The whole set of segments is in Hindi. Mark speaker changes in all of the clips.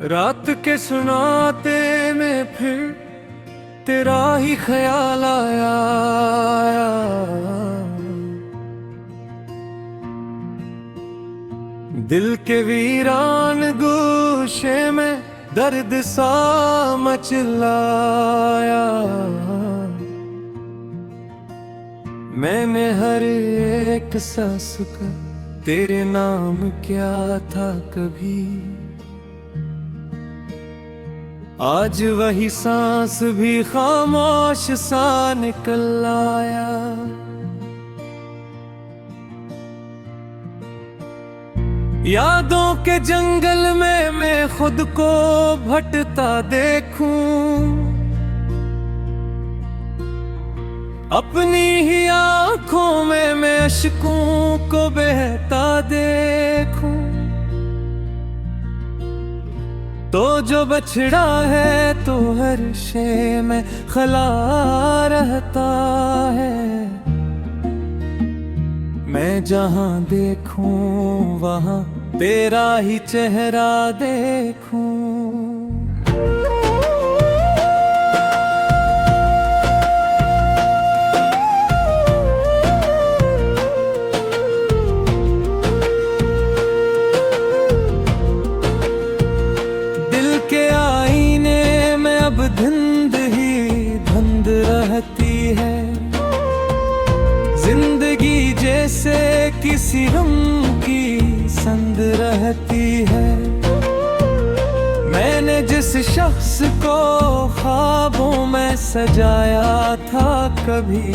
Speaker 1: रात के सुनाते में फिर तेरा ही ख्याल आया। दिल के वीरान गोशे में दर्द सा मचलाया। मैंने हर एक सांस का तेरे नाम क्या था कभी, आज वही सांस भी खामोश सा निकल आया। यादों के जंगल में मैं खुद को भटकता देखूं, अपनी ही आंखों में मैं अश्कों को बहता देखूं। तो जो बछड़ा है तो हर शे में खला रहता है। मैं जहां देखूं वहां तेरा ही चेहरा देखूं। धुंध ही धुंध रहती है, जिंदगी जैसे किसी रंग की संद रहती है। मैंने जिस शख्स को ख्वाबों में सजाया था कभी,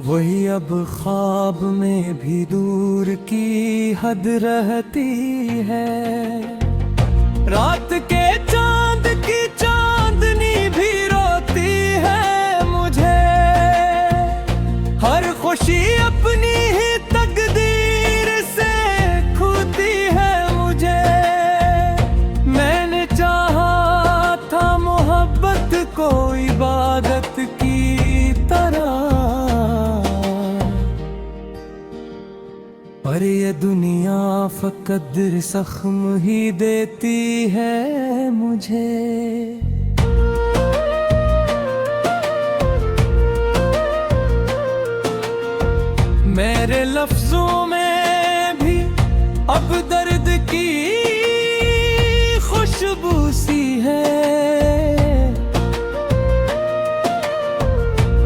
Speaker 1: वही अब ख्वाब में भी दूर की हद रहती है। रात के चांद की चांदनी भी रोती है मुझे, हर खुशी अपनी ही तकदीर से खोती है मुझे। मैंने चाहा था मोहब्बत को इबादत की तरह, पर ये दुनिया फकत जख्म ही देती है मुझे। मेरे लफ्जों में भी अब दर्द की खुशबू सी है।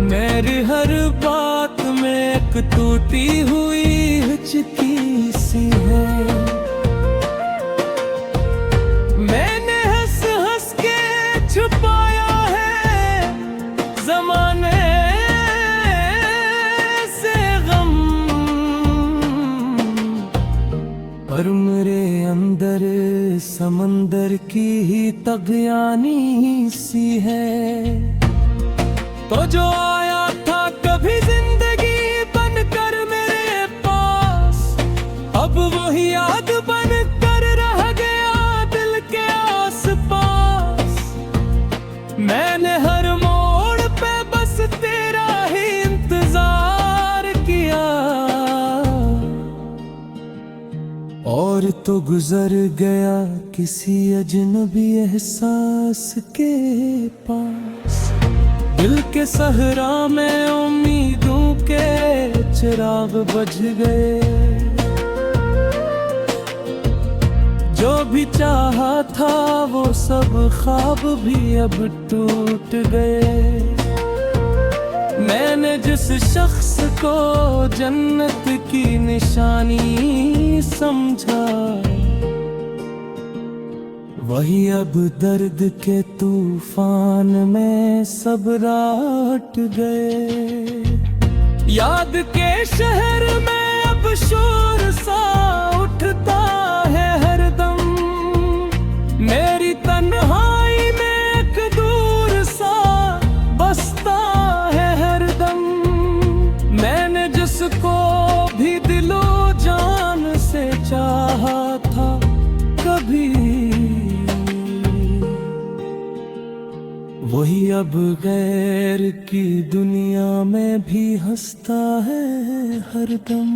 Speaker 1: मेरी हर बात में एक टूटी हुई हिचकी सी है। मैंने हंस हंस के छुपाया है ज़माने से गम, पर मेरे अंदर समंदर की ही तगयानी सी है। तो जो आया था कभी जिंदगी बनकर मेरे पास, अब वही याद बनकर रह गया दिल के आस पास। मैंने हर मोड़ पे बस तेरा ही इंतजार किया, और तो गुजर गया किसी अजनबी एहसास के पास। दिल के सहरा में उम्मीदों के चिराग बुझ गए, जो भी चाहा था वो सब ख्वाब भी अब टूट गए। मैंने जिस शख्स को जन्नत की निशानी समझा, वही अब दर्द के तूफान में सब राट गए। याद के शहर में अब शोर सा उठता है हरदम, मेरी तन्हाई में एक दूर सा बसता है हरदम। मैंने जिसको भी दिलो जान से चाहा था कभी, वही अब गैर की दुनिया में भी हंसता है हरदम।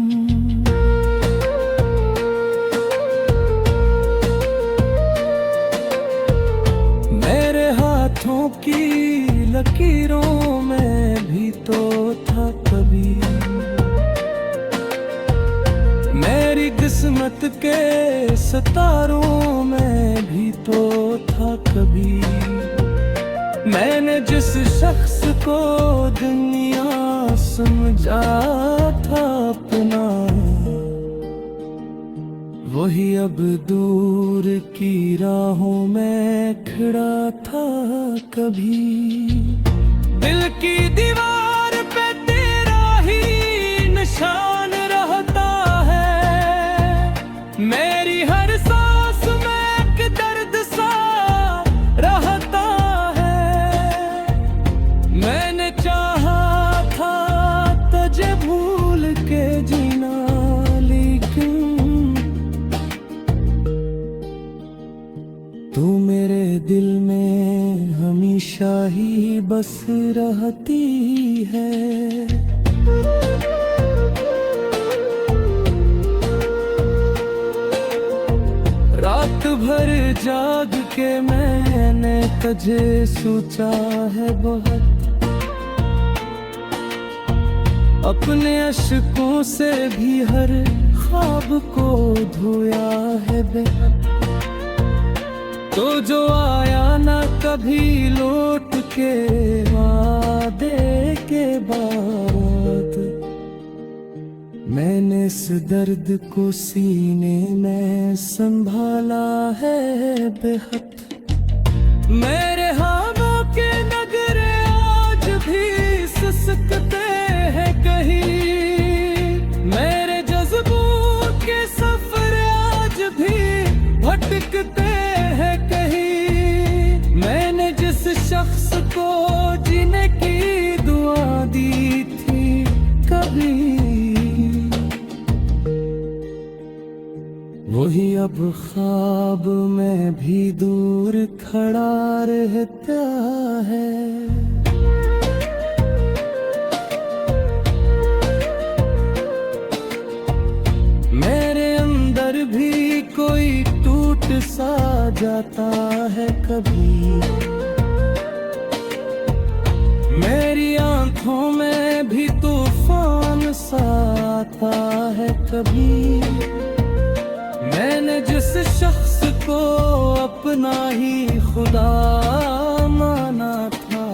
Speaker 1: होठों की लकीरों में भी तो था कभी, मेरी किस्मत के सितारों में भी तो था कभी। मैंने जिस शख्स को दुनिया समझा था अपना, वही अब दूर की राहों में खड़ा था कभी। दिल की दीवार पे तेरा ही निशान रहता है, मेरी हर सांस में एक दर्द सा रहता है। मैंने चाहा था तुझे भूल के जीना, तू मेरे दिल में हमेशा ही बस रहती है। रात भर जाग के मैंने तुझे सोचा है बहुत, अपने अश्कों से भी हर ख्वाब को धोया है बेहद। तो जो आया ना कभी लौट के वादे के बाद, मैंने इस दर्द को सीने में संभाला है बेहद। मेरे ख्वाबों के नगरे आज भी सिसकते हैं कहीं, मेरे जज्बों के सफर आज भी भटकते हैं कहीं। मैंने जिस शख्स को जीने की दुआ दी थी कभी, वही अब ख्वाब में भी दूर खड़ा रहता है। मेरे अंदर भी कोई टूट सा जाता है कभी, मेरी आंखों में भी तूफान सा आता है कभी। मैंने जिस शख्स को अपना ही खुदा माना था,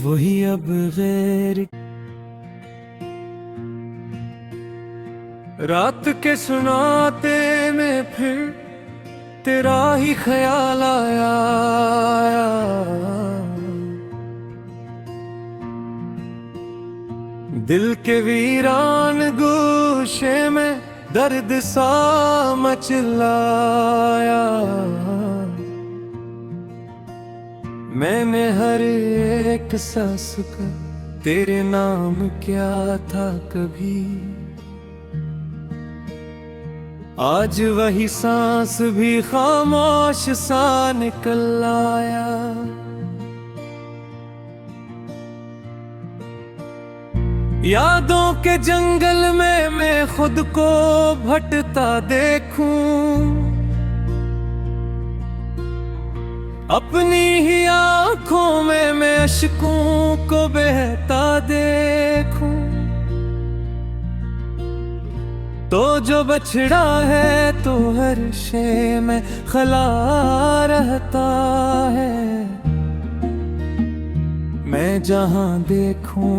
Speaker 1: वही अब गैर। रात के सुनाते में फिर तेरा ही ख्याल आया, दिल के वीरान गोशे में दर्द सा मचलाया। मैंने हर एक सांस का तेरे नाम क्या था कभी, आज वही सांस भी खामोश सा निकल आया। यादों के जंगल में मैं खुद को भटकता देखूं, अपनी ही आंखों में मैं अश्कों को बहता देखूं। तो जो बछड़ा है तो हर शे में खला रहता है, मैं जहां देखूं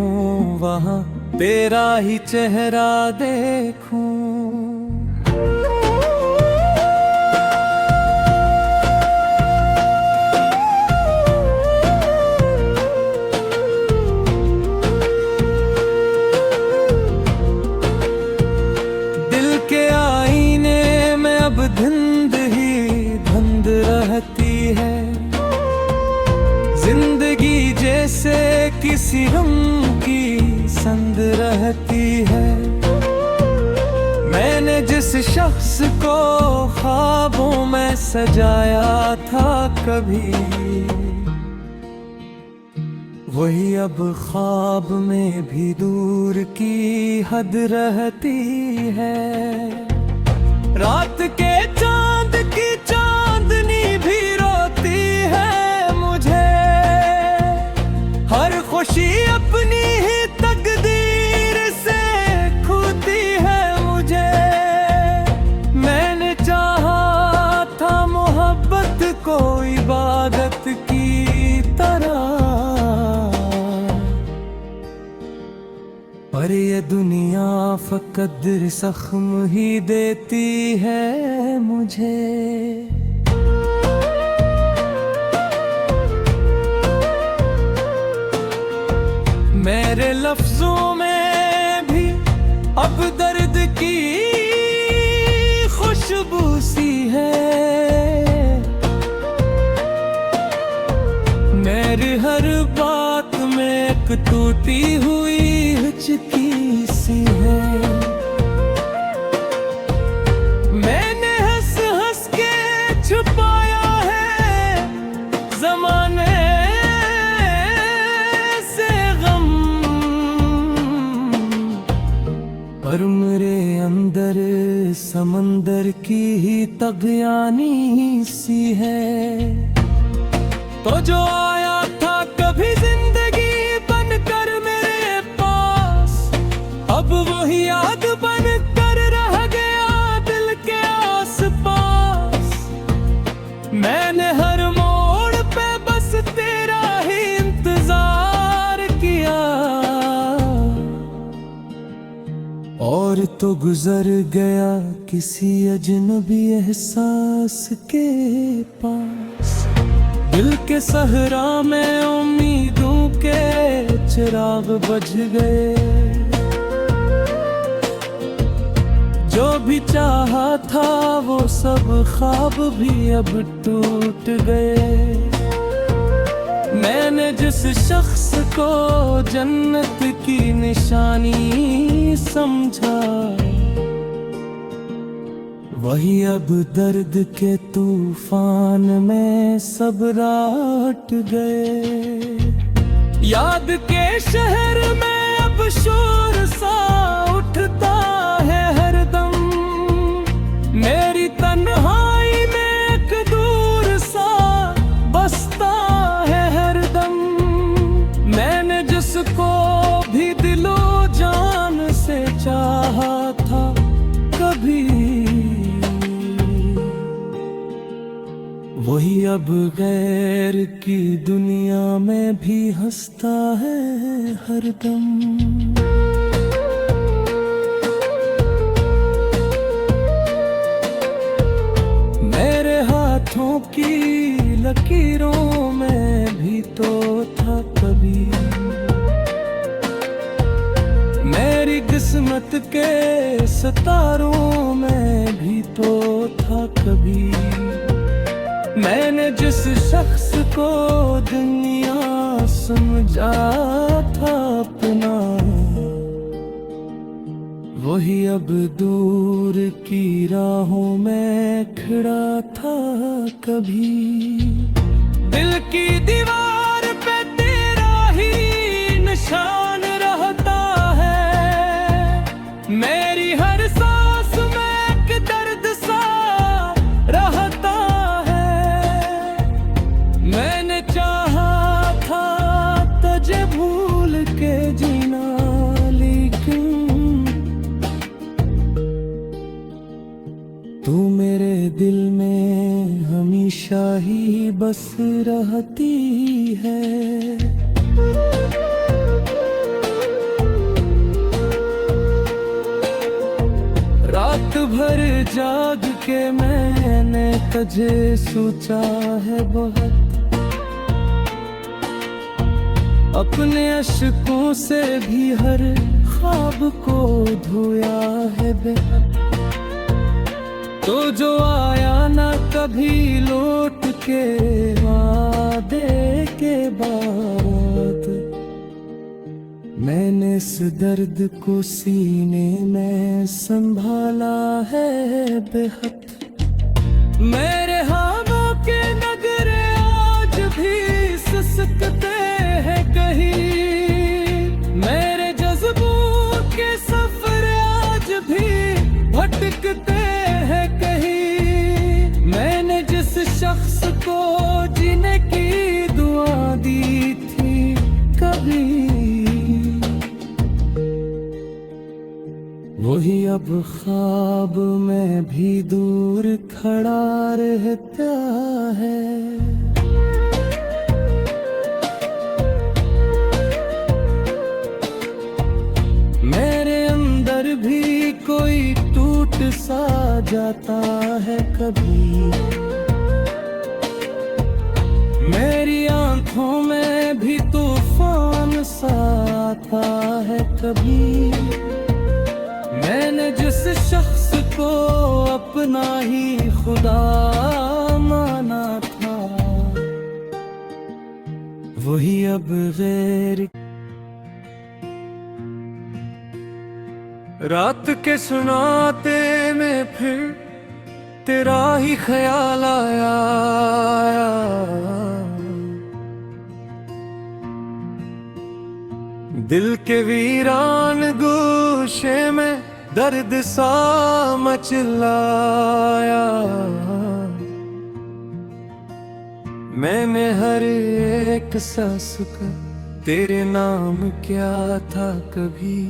Speaker 1: वहां तेरा ही चेहरा देखूं। दिल के आईने में अब धुंध ही धुंध रहती है, जिंदगी जैसे किसी रंग की संद रहती है। मैंने जिस शख्स को ख्वाबों में सजाया था कभी, वही अब ख्वाब में भी दूर की हद रहती है। रात के चांद की चांदनी भी रोती पर ये दुनिया फकत दिल जख्म ही देती है मुझे। मेरे लफ्जों में भी अब दर्द की खुशबू सी है। मेरी हर बात में एक टूटी हुई हिचकी सी है। मैंने हंस हंस के छुपाया है ज़माने से गम, पर मेरे अंदर समंदर की ही तगयानी सी है। तो जो आया था कभी जिंदगी बनकर मेरे पास, अब वही याद बनकर रह गया दिल के आस पास। मैंने हर मोड़ पे बस तेरा ही इंतजार किया, और तो गुजर गया किसी अजनबी एहसास के पास। दिल के सहरा में उम्मीदों के चिराग बुझ गए। जो भी चाहा था वो सब ख्वाब भी अब टूट गए। मैंने जिस शख्स को जन्नत की निशानी समझा, वही अब दर्द के तूफान में सब राट गए। याद के शहर में अब शोर सा उठता है हरदम। मेरी तन्हाई में एक दूर सा बसता है हरदम। मैंने जिसको भी दिलो जान से चाहा था कभी, वही अब गैर की दुनिया में भी हंसता है हरदम। मेरे हाथों की लकीरों में भी तो था कभी, मेरी किस्मत के सितारों में भी तो था कभी। मैंने जिस शख्स को दुनिया समझा था अपना, वही अब दूर की राहों में खड़ा था कभी। दिल की दीवार पे तेरा ही निशान रहता है। मेरी हर सांस में एक दर्द सा रहता है। मैंने चाहा था तुझे भूल के जीना, लेकिन तू मेरे दिल में हमेशा ही बस रहती है। रात भर जाग के मैंने तुझे सोचा है बहुत, अपने अश्कों से भी हर ख्वाब को धोया है बेहद। तो जो आया ना कभी लौट के वादे के बाद, मैंने इस दर्द को सीने में संभाला है बेहद। मेरे हाथों के नगरे आज भी सिसकते हैं कहीं, मेरे जज्बों के सफर आज भी भटकते हैं कहीं। मैंने जिस शख्स को जीने की दुआ दी थी कभी, वही अब ख्वाब में भी दूर खड़ा रहता है। पर भी कोई टूट सा जाता है कभी। मेरी आंखों में भी तूफान सा आता है कभी। मैंने जिस शख्स को अपना ही खुदा माना था, वही अब गैर। रात के सुनाते में फिर तेरा ही ख्याल आया। दिल के वीरान गोशे में दर्द सा मचलाया। मैंने हर एक सांस का तेरे नाम क्या था कभी।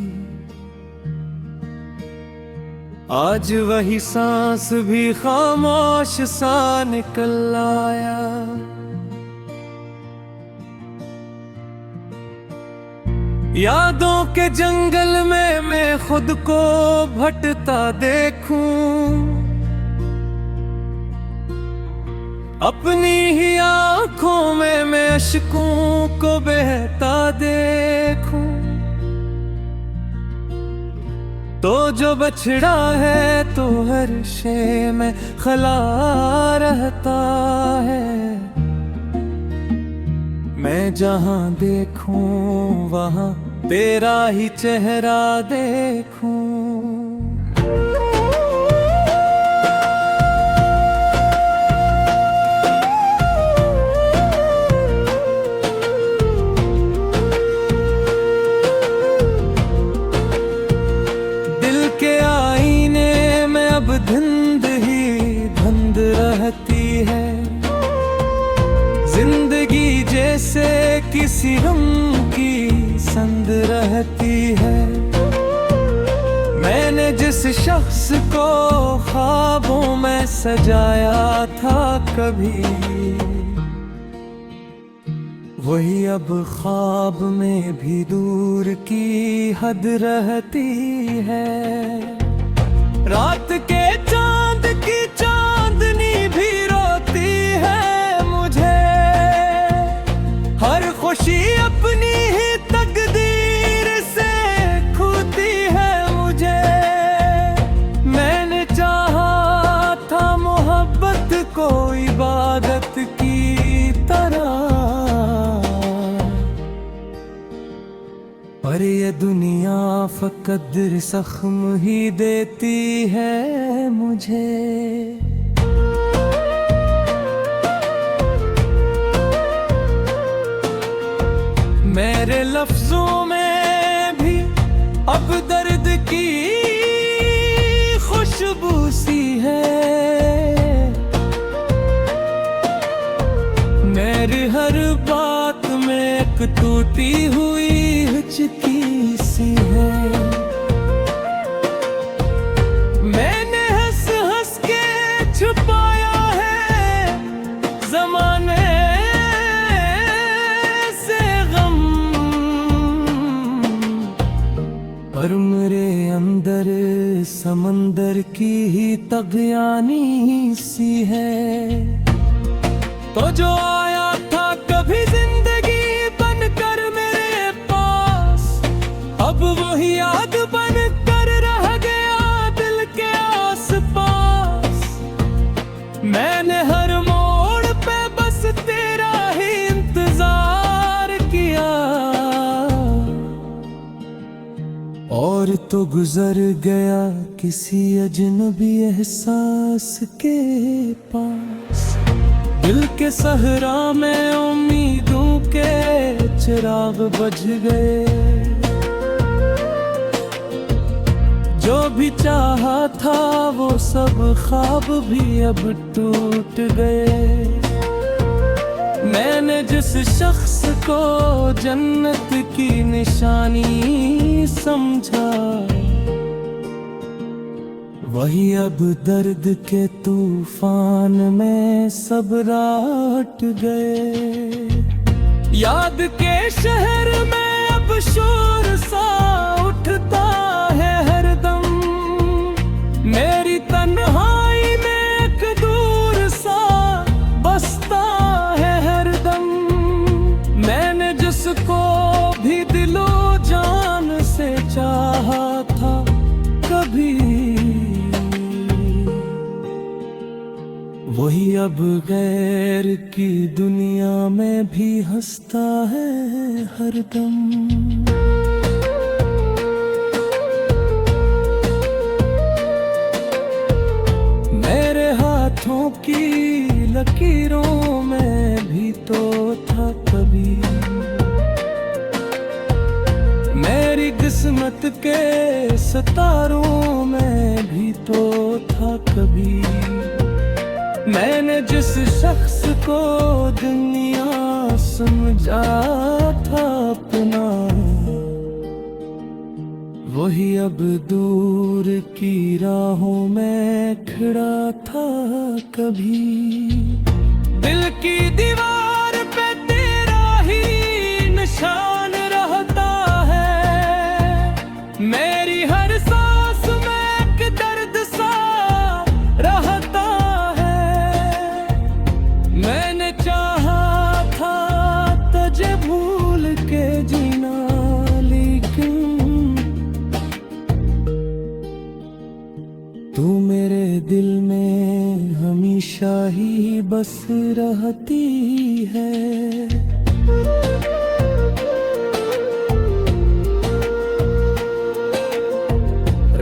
Speaker 1: आज वही सांस भी खामोश सा निकल आया। यादों के जंगल में मैं खुद को भटकता देखूं, अपनी ही आंखों में मैं अश्कों को बहता देखूं। तो जो बछड़ा है तो हर शे में खला रहता है। मैं जहां देखूं वहां तेरा ही चेहरा देखूं। दिल के आईने में अब धुंध ही धुंध रहती है। जिंदगी जैसे किसी रंग की संद रहती है। मैंने जिस शख्स को ख्वाबों में सजाया था कभी, वही अब ख्वाब में भी दूर की हद रहती है। रात के चांद की चांदनी भी रोती है मुझे। हर खुशी अपनी ही तकदीर से खोती है मुझे। मैंने चाहा था मोहब्बत को इबादत की तरह, पर ये दुनिया फकत जख्म ही देती है मुझे। मेरे लफ्जों में भी अब दर्द की खुशबू सी है। मेरी हर बात में एक टूटी हुई हिचकी सी है। मैंने हंस हंस के छुपाया है ज़माने से गम, पर मेरे अंदर समंदर की ही तगयानी सी है। तो जो आया था कभी जिंदगी बनकर मेरे पास, अब वही याद बनकर रह गया दिल के आसपास। मैंने हर मोड़ पे बस तेरा ही इंतजार किया, और तो गुजर गया किसी अजनबी एहसास के पास। दिल के सहरा में उम्मीदों के चिराग बुझ गए। जो भी चाहा था वो सब ख्वाब भी अब टूट गए। मैंने जिस शख्स को जन्नत की निशानी समझा, वही अब दर्द के तूफान में सब राट गए। याद के शहर में अब शोर सा उठता है हरदम। अब गैर की दुनिया में भी हंसता है हरदम। मेरे हाथों की लकीरों में भी तो था कभी, मेरी किस्मत के सितारों में भी तो था कभी। मैंने जिस शख्स को दुनिया समझा था अपना, वही अब दूर की राहों में खड़ा था कभी। दिल की दीवार पे तेरा ही निशान रहता है, मेरी हर सांस में एक दर्द सा रहता है। मैंने चाहा था तुझे भूल के जीना, लेकिन तू मेरे दिल में हमेशा ही बस रहती है।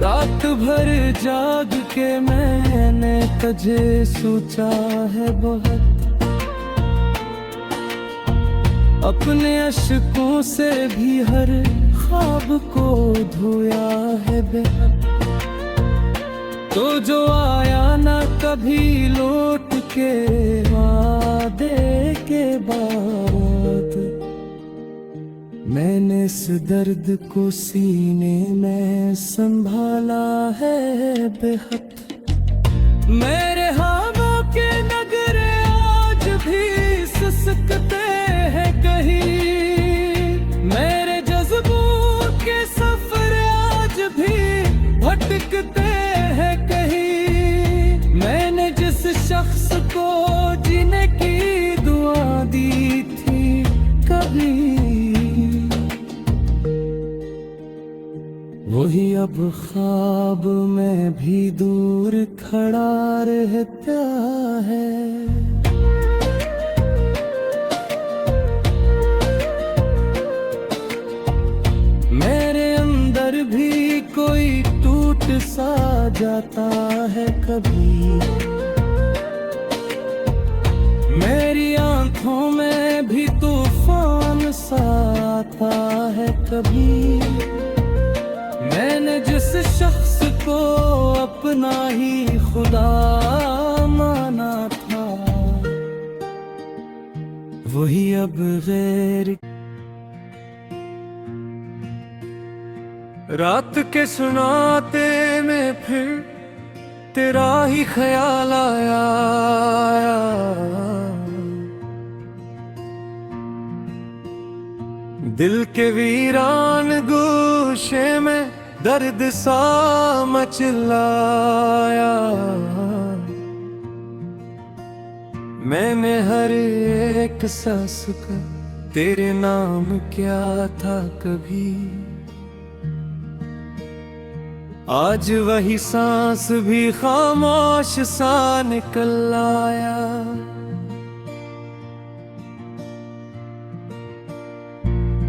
Speaker 1: रात भर जाग के मैंने तुझे सोचा है बहुत, अपने अश्कों से भी हर ख्वाब को धोया है बेहद। तो जो आया ना कभी लौट के वादे के बाद, मैंने इस दर्द को सीने में संभाला है बेहद। मेरे ख्वाबों के नगरे आज भी सिसकते हैं कहीं, मेरे जज्बों के सफर आज भी भटकते हैं कहीं। मैंने जिस शख्स को जीने की दुआ दी थी कभी, वही अब ख्वाब में भी दूर खड़ा रहता है। मेरे अंदर भी कोई टूट सा जाता है कभी, मेरी आंखों में भी तूफान सा आता है कभी। मैंने जिस शख्स को अपना ही खुदा माना था, वही अब गैर। रात के सुनाते में फिर तेरा ही ख्याल आया, दिल के वीरान गोशे में दर्द सा मचलाया। मैंने हर एक सांस का तेरे नाम क्या था कभी, आज वही सांस भी खामोश सा निकल आया।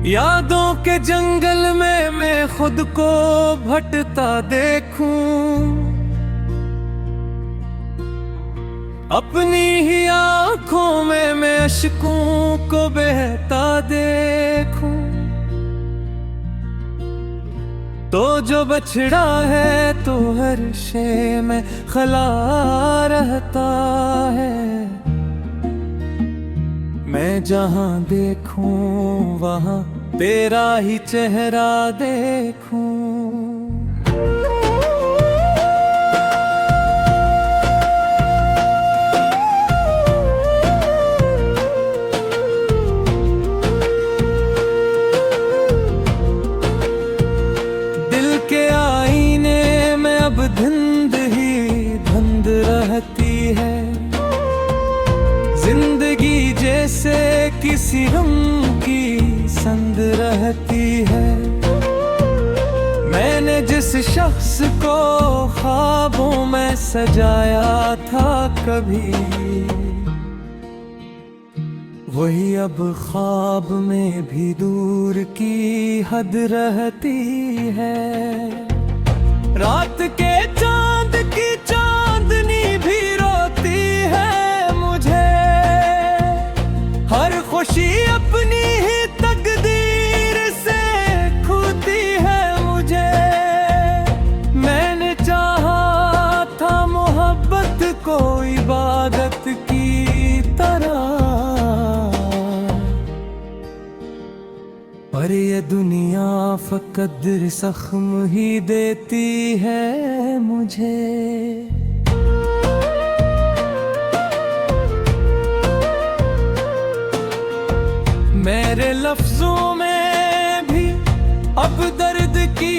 Speaker 1: यादों के जंगल में मैं खुद को भटकता देखूं, अपनी ही आंखों में मैं अश्कों को बहता देखूं। तो जो बछड़ा है तो हर शे में खला रहता है, मैं जहां देखूं वहां तेरा ही चेहरा देखूं। दिल के आईने में अब धुंध ही धुंध रहती है, जिंदगी जैसे किसी रंग की संद रहती है। मैंने जिस शख्स को ख्वाबों में सजाया था कभी, वही अब ख्वाब में भी दूर की हद रहती है। रात के चांद की चांदनी भी रोती है मुझे, हर खुशी अपनी ही तकदीर से खूती है मुझे। मैंने चाहा था मोहब्बत को इबादत की तरह, पर ये दुनिया फकत ज़ख्म ही देती है मुझे। मेरे लफ्जों में भी अब दर्द की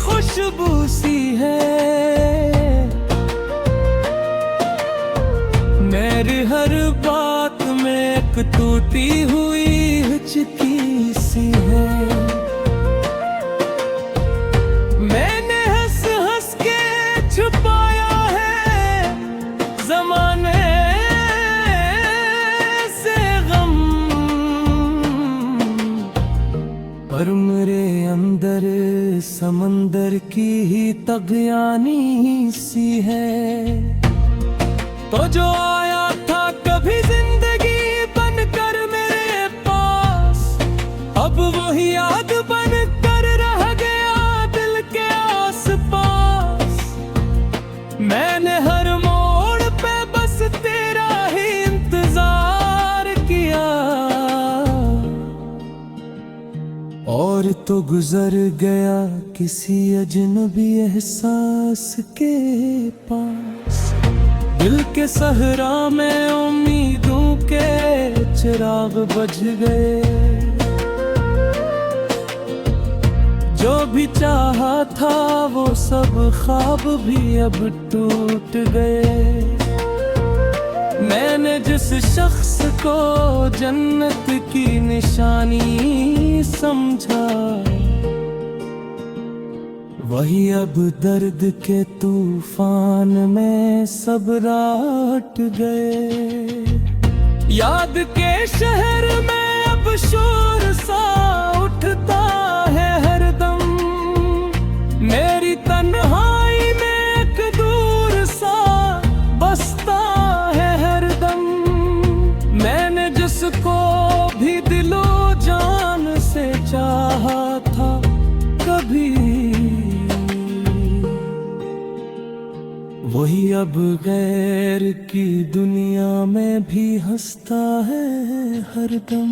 Speaker 1: खुशबू सी है, मेरी हर बात में एक टूटी हुई हिचकी सी है। मैंने हंस हंस के छुपाया है ज़माने से गम, पर मेरे अंदर समंदर की ही तगयानी सी है। तो जो आया था कभी जिंदगी बनकर मेरे पास, अब वही याद बनकर रह गया दिल के आस-पास। मैंने हर मोड़ पे बस तेरा ही इंतजार किया, और तो गुजर गया किसी अजनबी एहसास के पास। दिल के सहरा में उम्मीदों के चिराग बुझ गए, जो भी चाहा था वो सब ख्वाब भी अब टूट गए। मैंने जिस शख्स को जन्नत की निशानी समझा, वही अब दर्द के तूफान में सब राट गए। याद के शहर में अब शोर सा उठता है हरदम, मेरी तन्हाई में एक दूर सा बसता है हरदम। मैंने जिसको भी दिलो जान से चाहा था कभी, वही अब गैर की दुनिया में भी हंसता है हरदम।